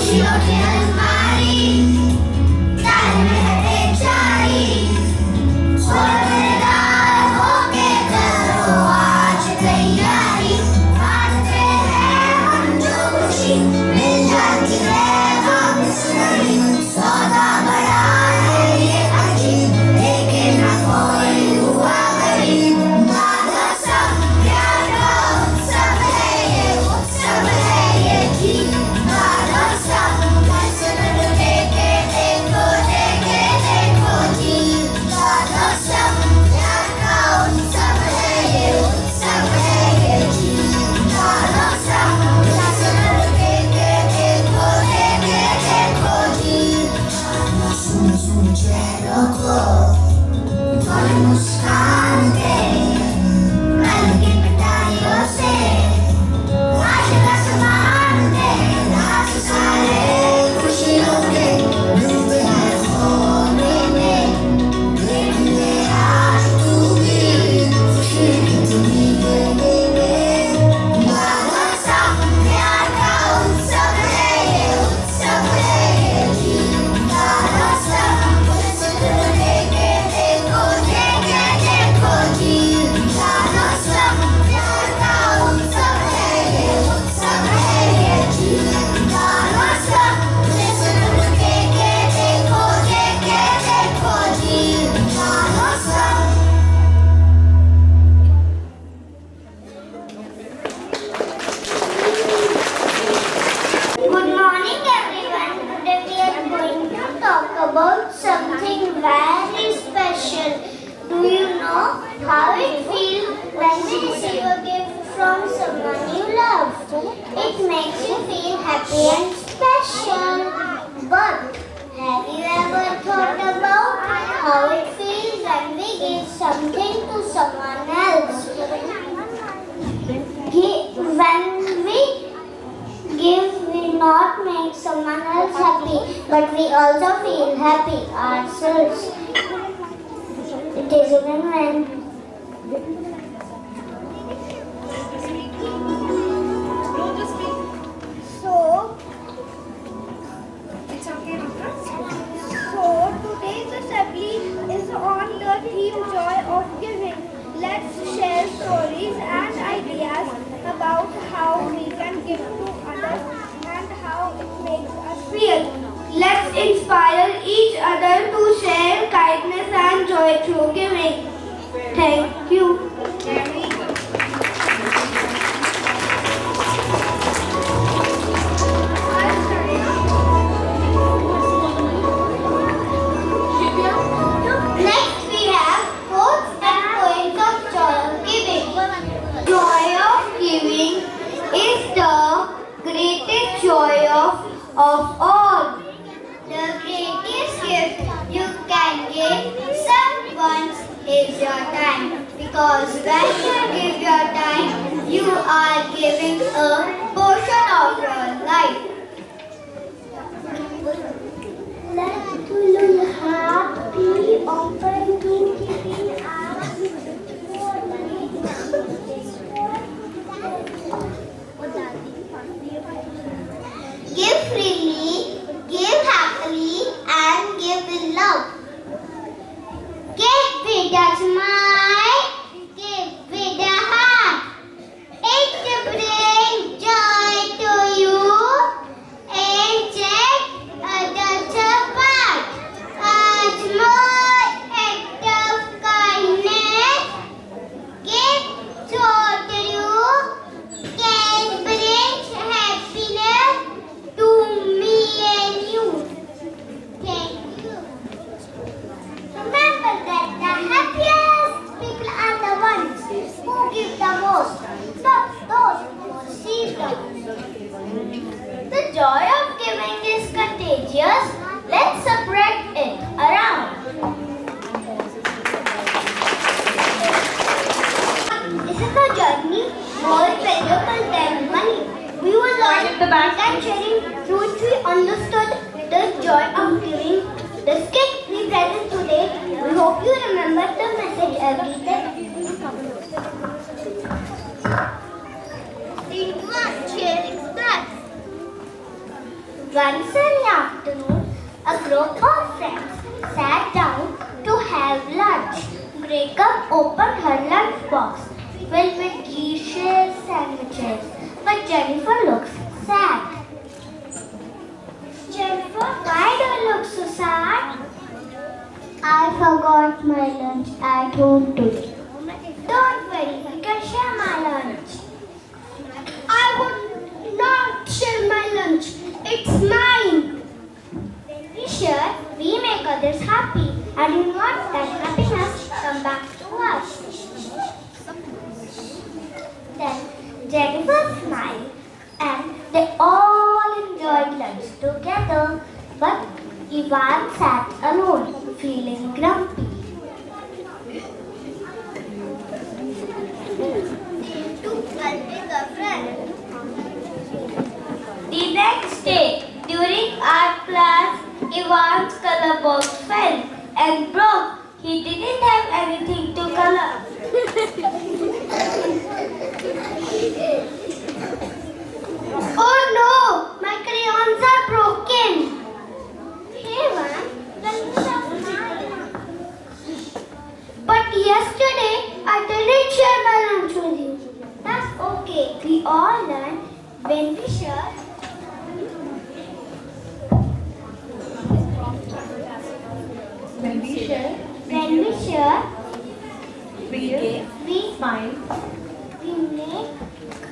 खुशियों की अलमारी ताले में है जारी खबरदार होके करो आज तैयारी बांटते हैं हम जो खुशी मिल जाती है वापस नहीं सौदा बड़ा है ये अजीब लेकिन ना कोई हुआ गरीब माता सब प्यार का उत्सव है ये गीत माता सब देखे देखो जी माता सब प्यार का उत्सव है ये गीत माता सब देखे देखो जी सुन चेहरों को थोड़ी मुस्कान दे कल की मिठाइयों से आज का सामान दे रात सारे खुशियों के मिलते हैं खोने में देखने आज तू भी खुशी कितनी देने में माता सब प्यार का उत्सव है ये गीत माता सब देखे देखो जी माता सब प्यार का उत्सव है ये गीत माता सब देखे देखो जी माता सब Good morning everyone. Today we are going to talk about something very special. Do you know how it feels when we receive a gift from someone you love? It makes you feel happy and special. But have you ever thought about how it feels when we give something to someone else? When we give, we not make someone else happy, but we also feel happy ourselves. It is a win-win. So today's assembly is on the theme joy of giving. Let's share stories and ideas about how we can give to others and how it makes us feel. Let's inspire each other to share kindness and joy through giving. Thank you. Next we have quotes and poems of joy of giving. Joy of giving is the greatest joy of all. The greatest gift you can give someone is your time. Because when you give your time, you are giving a portion of your life. Let your heart be open to giving Give freely, give happily, and give with love. Give with a smile, give with a heart. It will bring joy to you and set others apart. A small act of kindness, give joy to you, can bring happiness to me and you. Thank you. Remember that the happiest people are the ones who give the most, not those who receive the most. The joy of giving is contagious. Let's spread it around. This is a journey more valuable than money. We will learn that sharing truth we understood the joy of giving. The skit we present today, we hope you remember the message every day. Scene 1, sharing snacks. One sunny afternoon, a group of friends sat down to have lunch. Jacob opened her lunchbox filled with delicious sandwiches, but Jennifer looks sad. Jennifer, why do you look so sad? I forgot my lunch at home today. Don't worry, you can share my lunch. I would not share my lunch. It's mine. When we share, we make others happy, and you want that happiness come back to us. Then Jennifer smiled, and they all enjoyed lunch together. But Ivan sat alone, feeling grumpy. The next day, during art class, Ivan's color box fell and broke. He didn't have anything to color. Oh no! My crayons are broken. Hey Ivan, lunch are mine. But yesterday, I didn't share my lunch with you. That's okay. We all learn when we share. When we share, When we share, we give, we smile. we make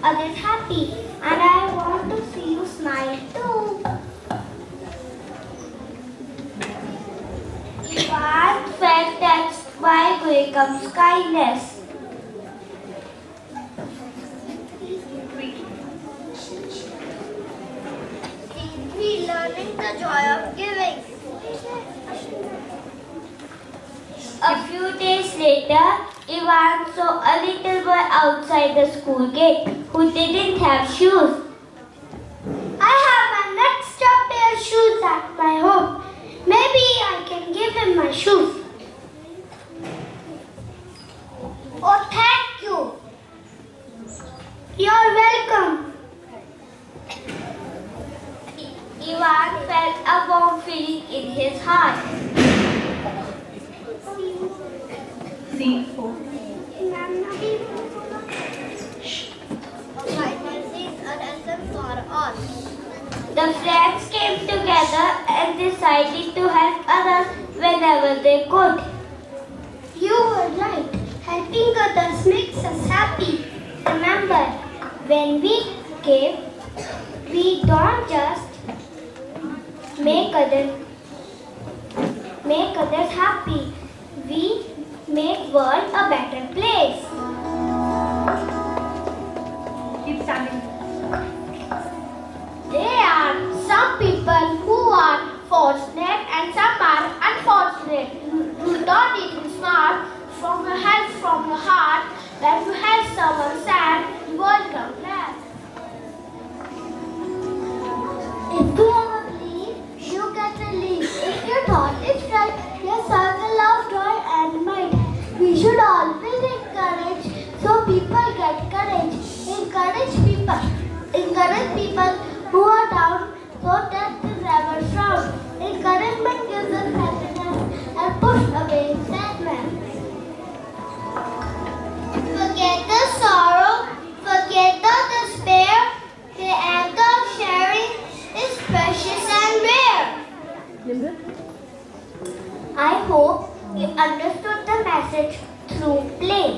others happy. And I want to see you smile too. Ivan felt that's why grey comes kindness. We learning the joy of giving. A few days later, Ivan saw a little boy outside the school gate who didn't have shoes. I have an extra pair of shoes at my home. Maybe I can give him my shoes. Oh, thank you. You're welcome. Ivan felt a warm feeling in his heart. Scene 4. The friends came together and decided to help others whenever they could. You were right. Helping others makes us happy. Remember, when we give, we don't just make others happy. We make world a better place. Keep standing. There are some people who are fortunate and some are unfortunate. You don't need to smart from your head, from your heart. When you help someone sad, the world comes glad. If you ever believe, you get relief. If your thought is right, your circle of joy and might. We should always encourage so people get courage. Encourage people who are down so that they never frown. Encouragement gives us happiness and push away sadness. Forget the sorrow, forget the despair. The act of sharing is precious and rare. I hope you understood the message through play.